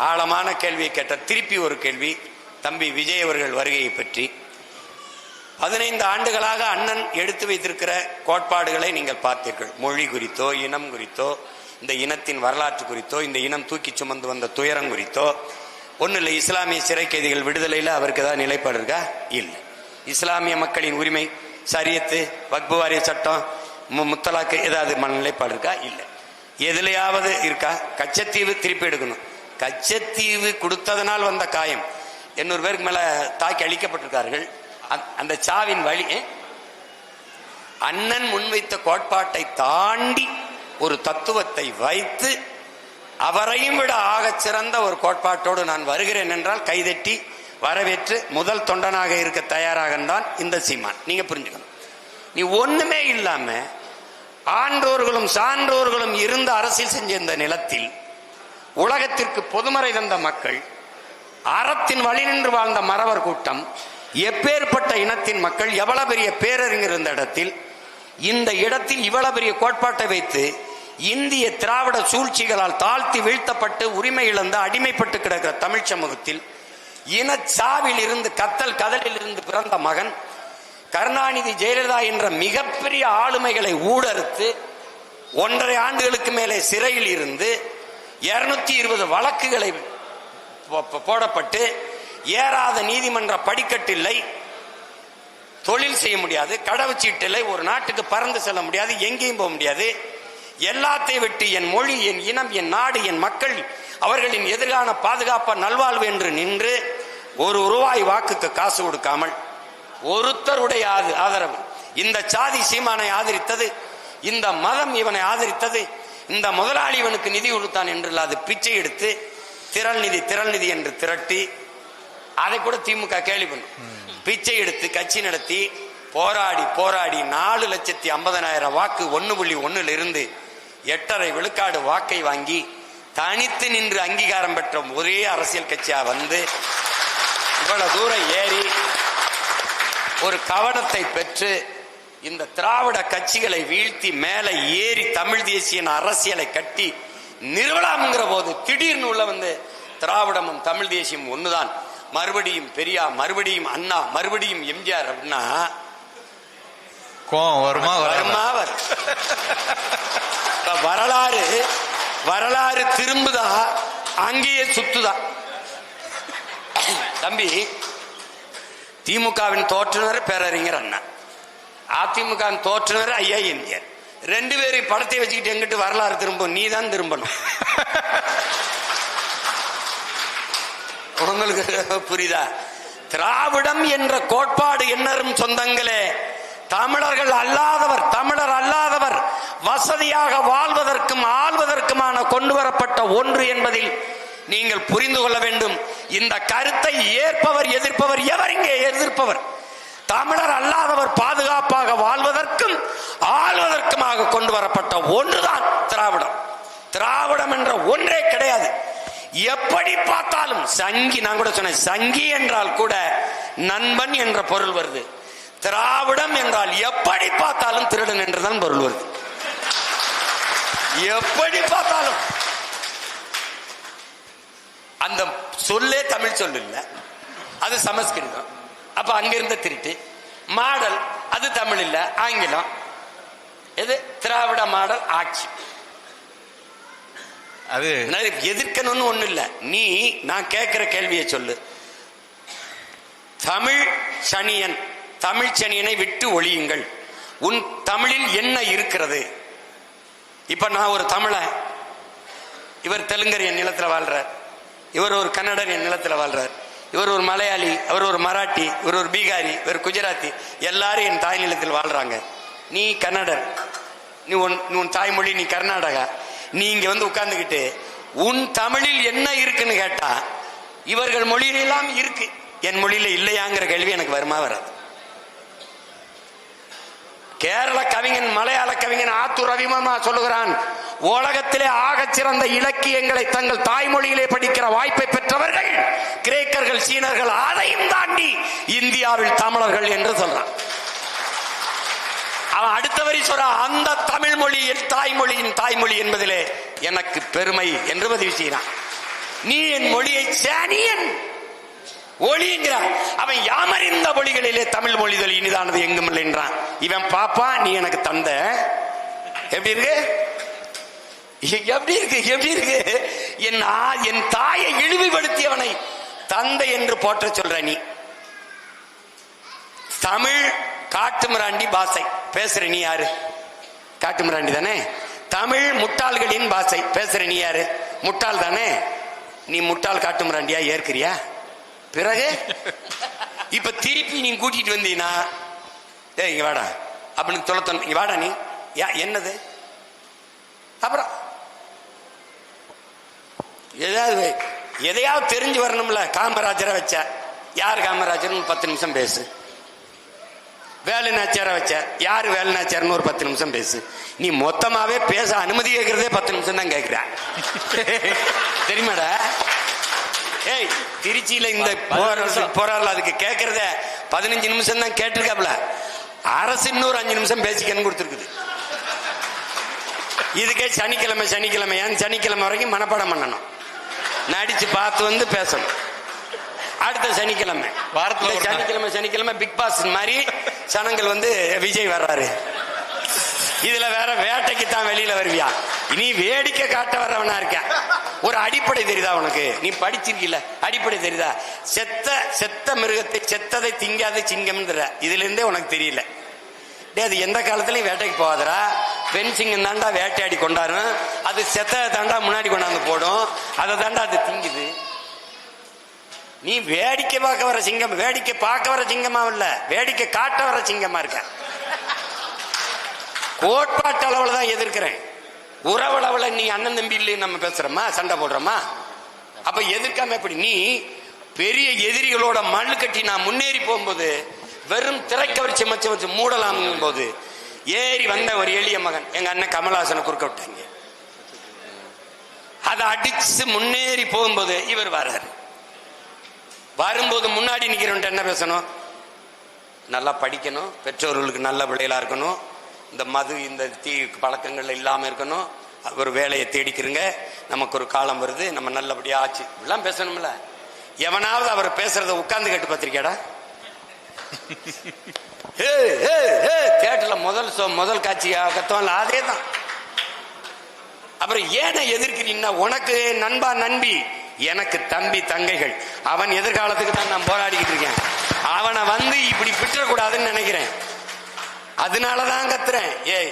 ஆழமான கேள்வியை கேட்ட. திருப்பி ஒரு கேள்வி தம்பி விஜய் அவர்கள் வருகையை பற்றி. 15 ஆண்டுகளாக அண்ணன் எடுத்து வைத்திருக்கிற கோட்பாடுகளை நீங்கள் பார்த்தீர்கள். மொழி குறித்தோ, இனம் குறித்தோ, இந்த இனத்தின் வரலாற்று குறித்தோ, இந்த இனம் தூக்கி சுமந்து வந்த துயரம் குறித்தோ ஒன்றும் இல்லை. இஸ்லாமிய சிறை கைதிகள் விடுதலையில் அவருக்கு ஏதாவது நிலைப்பாடு இருக்கா? இல்லை. இஸ்லாமிய மக்களின் உரிமை, சரியத்து, வக்பு வாரிய சட்டம், முத்தலாக்கு ஏதாவது நிலைப்பாடு இருக்கா? இல்லை. எதுலையாவது இருக்கா? கச்சத்தீவு திருப்பி எடுக்கணும். கச்சத்தீவு கொடுத்ததனால் வந்த காயம் 800 பேருக்கு மேல தாக்கி அழிக்கப்பட்டிருக்கார்கள். அந்த சாவின் வழி அண்ணன் முன்வைத்த கோட்பாட்டை தாண்டி ஒரு தத்துவத்தை வைத்து அவரையும் விட ஆகச் சிறந்த ஒரு கோட்பாட்டோடு நான் வருகிறேன் என்றால் கைதட்டி வரவேற்று முதல் தொண்டனாக இருக்க தயாராக தான் இந்த சீமான். நீங்க புரிஞ்சுக்கணும். நீ ஒண்ணுமே இல்லாம ஆன்றோர்களும் சான்றோர்களும் இருந்து அரசியல் செஞ்ச இந்த நிலத்தில் உலகத்திற்கு பொதுமறை தந்த மக்கள், அறத்தின் வழி நின்று வாழ்ந்த மறவர் கூட்டம், எப்பேற்பட்ட இனத்தின் மக்கள், எவ்வளவு பெரிய பேரறிஞர் இருந்த இடத்தில், இந்த இடத்தில் இவ்வளவு பெரிய கோட்பாட்டை வைத்து இந்திய திராவிட சூழ்ச்சிகளால் தாழ்த்தி வீழ்த்தப்பட்டு உரிமை இழந்த அடிமைப்பட்டு கிடக்கிற தமிழ் சமூகத்தில் இனச்சாவில் இருந்து கத்தல் கதலில் இருந்து பிறந்த மகன் கருணாநிதி ஜெயலலிதா என்ற மிகப்பெரிய ஆளுமைகளை ஊடறுத்து 1.5 ஆண்டுகளுக்கு மேலே சிறையில் இருந்து 220 வழக்குகளை போடப்பட்டு ஏறாத நீதிமன்ற படிக்கட்டில்லை, தொழில் செய்ய முடியாது, கடவுச்சீட்டில்லை, ஒரு நாட்டுக்கு பறந்து செல்ல முடியாது, எங்கேயும் போக முடியாது. எல்லாத்தையும் விட்டு என் மொழி, என் இனம், என் நாடு, என் மக்கள், அவர்களின் எதிர்கால பாதுகாப்ப நல்வாழ்வு என்று நின்று ₹1 வாக்குக்கு காசு கொடுக்காமல் ஒருத்தருடைய ஆதரவு, இந்த சாதி சீமானை ஆதரித்தது, இந்த மதம் இவனை ஆதரித்தது, இந்த முதலாளி இவனுக்கு நிதி கொடுத்தான் என்று அது பிச்சை எடுத்து திரள் நிதி என்று திரட்டி, அதை கூட திமுக கேள்வி பண்ணும், பிச்சை எடுத்து கட்சி நடத்தி போராடி 4,50,000 வாக்கு 1.1 இருந்து 8.5 விழுக்காடு வாக்கை வாங்கி தனித்து நின்று அங்கீகாரம் பெற்ற ஒரே அரசியல் கட்சியா வந்து இவ்வளவு தூரம் ஏறி ஒரு கவனத்தை பெற்று இந்த திராவிட கட்சிகளை வீழ்த்தி மேலே ஏறி தமிழ் தேசிய அரசியலை கட்டி நிறுவலாம்ங்கிற போது திடீர்னு உள்ள வந்து திராவிடமும் தமிழ் தேசியம் ஒண்ணுதான், மறுபடியும் பெரியார், மறுபடியும் அண்ணா, மறுபடியும் எம்ஜிஆர் அப்படின்னா வரலாறு திரும்புதா, அங்கேயே சுத்துதா. தம்பி, திமுகவின் தோற்றுனர் பேரறிஞர் அண்ணா, அதிமுகவின் தோற்றுனர் ஐயா எம்ஜிஆர். 2 பேரும் படத்தை வச்சுக்கிட்டு எங்கிட்டு வரலாறு திரும்பும்? நீ தான் திரும்பணும். உங்களுக்கு புரியுதா? திராவிடம் என்ற கோட்பாடு என்னரும் சொந்தங்களே, தமிழர் அல்லாதவர் வசதியாக வாழ்வதற்கும் ஆள்வதற்குமான கொண்டு வரப்பட்ட ஒன்று என்பதில் நீங்கள் புரிந்து கொள்ள வேண்டும். இந்த கருத்தை ஏற்பவர் எதிர்ப்பவர் எவர்? இங்கே எதிர்ப்பவர் தமிழர் அல்லாதவர் பாதுகாப்பாக வாழ்வதற்கும் ஆள்வதற்குமாக கொண்டு வரப்பட்ட ஒன்றுதான் திராவிடம். திராவிடம் என்ற ஒன்றே கிடையாது. எப்படி பார்த்தாலும் சங்கி, நான் கூட சொன்னேன், சங்கி என்றால் கூட நண்பன் என்ற பொருள் வருது. திராவிடம் என்றால் எப்படி பார்த்தாலும் திருடன் என்றுதான் பொருள் வருது. எப்படி பார்த்தாலும் அந்த சொல்லே தமிழ் சொல் இல்ல, அது சமஸ்கிருதம். அப்ப அங்கிருந்த திருட்டு மாடல், அது தமிழ் இல்ல, ஆங்கிலம். எது திராவிட மாடல் ஆட்சி? அது எதிர்க்கணும்னு ஒண்ணு இல்ல. நீ நான் கேட்கிற கேள்வியை சொல்லு. தமிழ் சனியனை விட்டு ஒழியுங்கள். உன் தமிழில் என்ன இருக்கிறது? இப்ப நான் ஒரு தமிழன், இவர் தெலுங்கர் என் நிலத்தில் வாழ்றார், இவர் ஒரு கன்னடர் என் நிலத்தில் வாழ்றார், இவர் ஒரு மலையாளி, அவர் ஒரு மராட்டி, இவர் ஒரு பீகாரி, இவர் குஜராத்தி, எல்லாரும் என் தாய் நிலத்தில் வாழ்றாங்க. நீ கன்னடர், நீ உன் தாய்மொழி, நீ கர்நாடகா, நீ இங்க வந்து உட்கார்ந்துகிட்டு உன் தமிழில் என்ன இருக்குன்னு கேட்டா இவர்கள் மொழியிலாம் இருக்கு, என் மொழியில இல்லையாங்கிற கேள்வி எனக்கு வருமா வராது? கேரள கவிஞன், மலையாள கவிஞன் ஆத்தூர் ரவிவர்மா சொல்லுகிறான், உலகத்திலே ஆகச் சிறந்த இலக்கியங்களை தங்கள் தாய்மொழியிலே படிக்கிற வாய்ப்பை பெற்றவர்கள் கிரேக்கர்கள், சீனர்கள், அதையும் தாண்டி இந்தியாவில் தமிழர்கள் என்று சொல்றான். அவன் அடுத்த வரி சொல்ற, அந்த தமிழ் மொழியில் தாய்மொழியின் தாய்மொழி என்பதிலே எனக்கு பெருமை என்று பதிவு செய்யறான். நீ என் மொழியை சேனியன் ஒளிங்கிறான். அவன் யாமறிந்த மொழிகளிலே தமிழ் மொழிதல் இனிதானது எங்கும் இல்லை என்றான். இவன் பாப்பா நீ எனக்கு தந்த. எப்படி இருக்கு எப்படி இருக்கு எப்படி இருக்கு? என் தாயை இழிவுபடுத்தியவனை தந்தை என்று போற்ற சொல்ற நீ. தமிழ் காட்டுமிராண்டி பாஷை பேசுற நீ யாரு? காட்டுமிராண்டி தானே. தமிழ் முட்டாள்களின் பாஷை பேசுற நீ யாரு? முட்டாள் தானே. நீ முட்டாள் காட்டுமிராண்டியா ஏற்கிறியா? பிறகு இப்ப திருப்பி நீ கூட்டிட்டு வந்தீனா இங்க வாடா அப்படின்னு தொலைத்தன். இங்க வாடா நீ என்னது? அப்புறம் ஏதாவது எதையாவது தெரிஞ்சு வரணும்ல. காமராஜரை வச்ச யாரு காமராஜர் 10 நிமிஷம் பேசு. வேலு நாச்சியார வச்ச யாரு வேலு நாச்சியார்னு ஒரு 10 நிமிஷம் பேசு. நீ மொத்தமாவே பேச அனுமதி கேட்கறதே 10 நிமிஷம் தான் கேட்கிற. தெரியுமாடா? ஏய் திருச்சியில இந்த போராடல அதுக்கு கேட்கறத 15 நிமிஷம் தான் கேட்டிருக்காப்ல. அரசு இன்னொரு 5 நிமிஷம் பேசிக்கன்னு கொடுத்துருக்குது. இதுக்கே சனிக்கிழமை சனிக்கிழமை வரைக்கும் மனப்பாடம் பண்ணணும். நடிச்சு பார்த்து வந்து பேசணும். அடுத்த சனிக்கிழமை சனிக்கிழமை பிக் பாஸ் மாதிரி சனங்கள் வந்து விஜய் வர்றாரு. இதுல வேற வேட்டைக்கு தான் வெளியில வருவியா? நீ வேடிக்கை காட்ட வர்றவனா இருக்க. ஒரு அடிப்படை தெரியுதா உனக்கு? நீ படிச்சிருக்கீல, அடிப்படை தெரியுதா? செத்த மிருகத்தை செத்ததை திங்காத சிங்கம். இதுல இருந்தே உனக்கு தெரியல. அது எந்த காலத்திலயும் வேட்டைக்கு போகாதரா. பெண் சிங்கம் தாண்டா வேட்டையாடி கொண்டாடும். அது செத்த தாண்டா முன்னாடி கொண்டாந்து போடும். அதை தாண்டா அது திங்குது. நீ வேடிக்கை பார்க்க வர சிங்கம், வேடிக்கை பார்க்க வர சிங்கமா இல்ல, வேடிக்கை காட்ட வர சிங்கமா இருக்க. கோட்பாட்டு அளவுல தான் எதிர்க்கிறேன். உறவளவுல நீ அண்ணன் தம்பி இல்லைன்னு நம்ம பேசுறோமா, சண்டை போடுறோமா? அப்ப எதிர்க்காம எப்படி? நீ பெரிய எதிரிகளோட மண்ணு கட்டி நான் முன்னேறி போகும்போது வெறும் திரைக்கவர்ச்சி வச்சு மூடலாம் போது ஏறி வந்த ஒரு எளிய மகன் எங்க அண்ணன் கமலஹாசனை குறுக்க விட்டாங்க. அதை அடிச்சு முன்னேறி போகும்போது இவர் வர்றாரு. வரும்போது முன்னாடி நிக்கிறவன் என்ன பேசணும்? நல்லா படிக்கணும், பெற்றோர்களுக்கு நல்ல பிள்ளைகளா இருக்கணும், இந்த மது இந்த தீ பழக்கங்கள் இல்லாம இருக்கணும், ஒரு வேலையை தேடிக்கிறங்க, நமக்கு ஒரு காலம் வருது, நம்ம நல்லபடியா ஆச்சு எல்லாம் பேசணும்ல. எவனாவது அவர் பேசுறத உட்கார்ந்து கேட்டு பார்த்திருக்கியாடா? தேட்டர்ல முதல் காட்சி கத்தோம்ல அதே தான். அப்புறம் ஏன எதிர்க்கிறீங்கன்னா உனக்கு நண்பா நண்பி, எனக்கு தம்பி தங்கைகள். அவன் எதிர்காலத்துக்கு தான் நான் போராடிக்கிட்டு இருக்கேன். அவனை வந்து இப்படி விட்டுறக்கூடாதுன்னு நினைக்கிறேன். அதனாலதான் கத்துறேன். ஏய்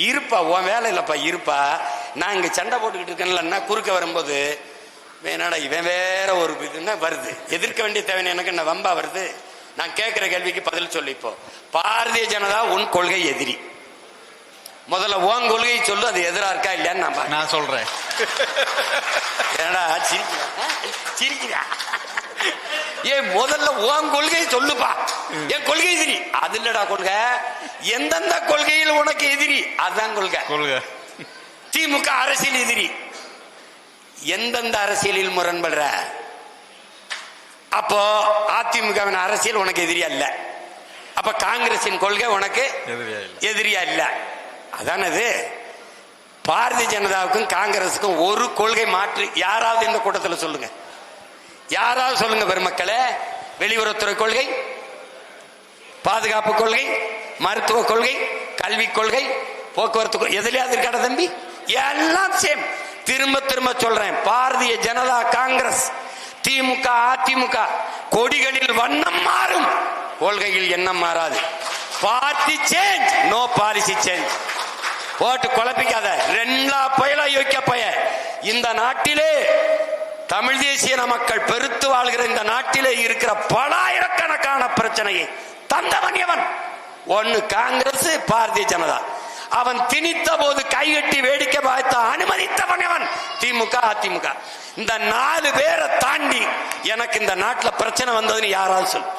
இருப்பா, உன் வேலை இல்லப்பா, இருப்பா. நான் இங்க சண்டை போட்டுக்கிட்டு இருக்கேன்லன்னா குறுக்க வரும்போது என்னடா இவன் வேற ஒரு இதுன்னா வருது. எதிர்க்க வேண்டிய தேவை எனக்கு என்ன வம்பா வருது? நான் கேட்கிற கேள்விக்கு பதில் சொல்லி. இப்போ பாரதிய ஜனதா உன் கொள்கை எதிரி. முதல்ல உன் கொள்கையை சொல்லு, அது எதிரா இருக்கா இல்லையான்னு நான் சொல்றேன். ஏடா சிரிக்கிறா? ஏன் முதல்ல உன் கொள்கையை சொல்லுப்பா. என் கொள்கை எதிரி அது இல்லடா கொள்கை. எந்தெந்த கொள்கையில் உனக்கு எதிரி அதுதான் கொள்கை. திமுக அரசியல் எதிரி. எந்தெந்த அரசியலில் முரண்படுற? அப்போ அதிமுகவின் அரசியல் உனக்கு எதிரியா இல்ல. அப்ப காங்கிரசின் கொள்கை உனக்கு எதிரியா இல்ல. அதானது. பாரதிய ஜனதாவுக்கும் காங்கிரசுக்கும் ஒரு கொள்கை மாற்று யாராவது இந்த கூட்டத்தில் சொல்லுங்க. யாராவது சொல்லுங்க பெருமக்களே. வெளியுறவுத்துறை கொள்கை, பாதுகாப்பு கொள்கை, மருத்துவ கொள்கை, கல்விக் கொள்கை, போக்குவரத்து எதுலையாவது இருக்காட தம்பி? எல்லாம் சேம். திரும்ப திரும்ப சொல்றேன். பாரதிய ஜனதா காங்கிரஸ், திமுக அதிமுக கொடிகளில் வண்ணம் மாறும், கொள்கையில் எண்ணம் மாறாது. Party change, no policy change. போட்டு குழப்பிக்காத. ரெண்டா பயலா யோக்கிய பய. இந்த நாட்டிலே தமிழ் தேசிய மக்கள் பெருத்து வாழ்கிற இந்த நாட்டிலே இருக்கிற பலாயிரக்கணக்கான பிரச்சனையை தந்தவன் எவன்? ஒன்னு காங்கிரஸ், பாரதிய ஜனதா. அவன் திணித்த போது கைகட்டி வேடிக்கை பார்த்த அனுமதித்தவன் எவன்? திமுக அதிமுக. இந்த 4 பேரை தாண்டி எனக்கு இந்த நாட்டில் பிரச்சனை வந்ததுன்னு யாராவது சொல்.